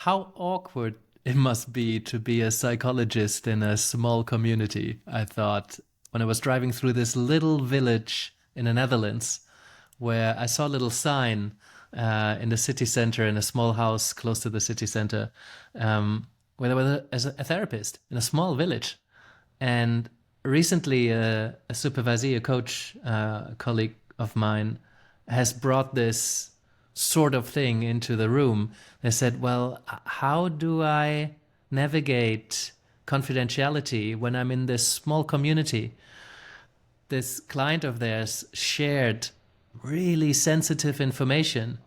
How awkward it must be a psychologist in a small community, I thought, when I was driving through this little village in the Netherlands, where I saw a little sign in the city center, in a small house close to the city center, where there was a therapist in a small village. And recently, a supervisee, a coach, a colleague of mine, has brought this sort of thing into the room. They said, well, how do I navigate confidentiality when I'm in this small community? This client of theirs shared really sensitive information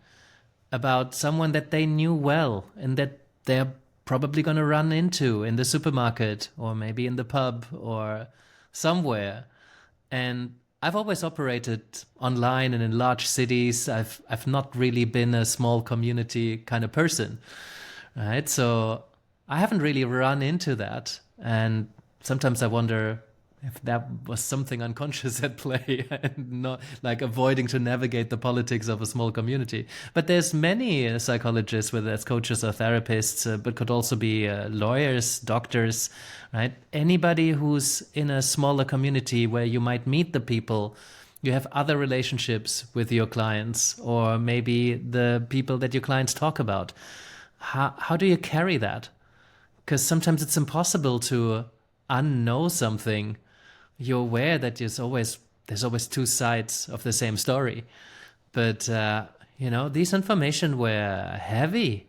about someone that they knew well and that they're probably going to run into in the supermarket or maybe in the pub or somewhere. And I've always operated online and in large cities. I've not really been a small community kind of person, right? So I haven't really run into that. And sometimes I wonder if that was something unconscious at play and not like avoiding to navigate the politics of a small community. But there's many psychologists, whether it's coaches or therapists, but could also be lawyers, doctors, right? Anybody who's in a smaller community where you might meet the people, you have other relationships with your clients or maybe the people that your clients talk about. How do you carry that? Because sometimes it's impossible to unknow something. You're aware that there's always two sides of the same story, but these information were heavy,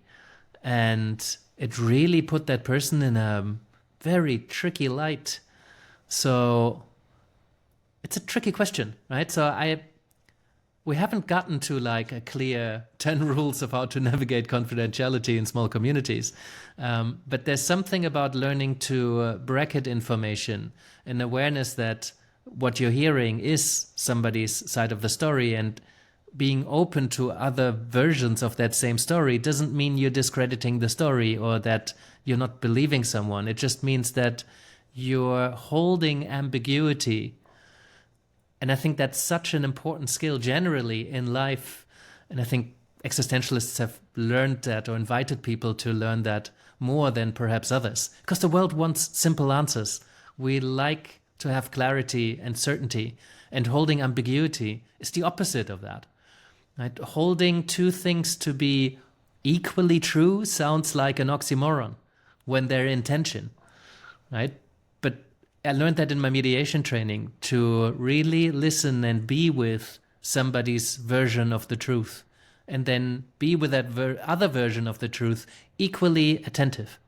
and it really put that person in a very tricky light. So it's a tricky question, right? We haven't gotten to like a clear 10 rules of how to navigate confidentiality in small communities. But there's something about learning to bracket information and awareness that what you're hearing is somebody's side of the story, and being open to other versions of that same story doesn't mean you're discrediting the story or that you're not believing someone. It just means that you're holding ambiguity. And I think that's such an important skill generally in life. And I think existentialists have learned that or invited people to learn that more than perhaps others. Because the world wants simple answers. We like to have clarity and certainty. And holding ambiguity is the opposite of that. Right? Holding two things to be equally true sounds like an oxymoron when they're in tension. Right? But I learned that in my mediation training, to really listen and be with somebody's version of the truth, and then be with that other version of the truth equally attentive,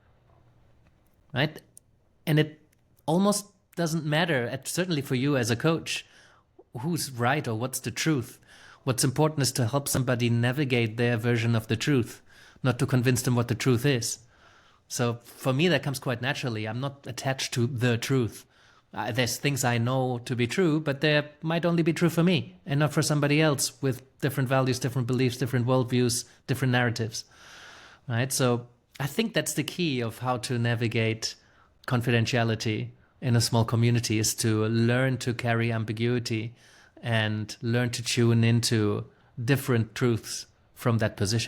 right? And it almost doesn't matter, certainly for you as a coach, who's right or what's the truth. What's important is to help somebody navigate their version of the truth, not to convince them what the truth is. So for me, that comes quite naturally. I'm not attached to the truth. There's things I know to be true, but they might only be true for me and not for somebody else with different values, different beliefs, different worldviews, different narratives, right? So I think that's the key of how to navigate confidentiality in a small community, is to learn to carry ambiguity and learn to tune into different truths from that position.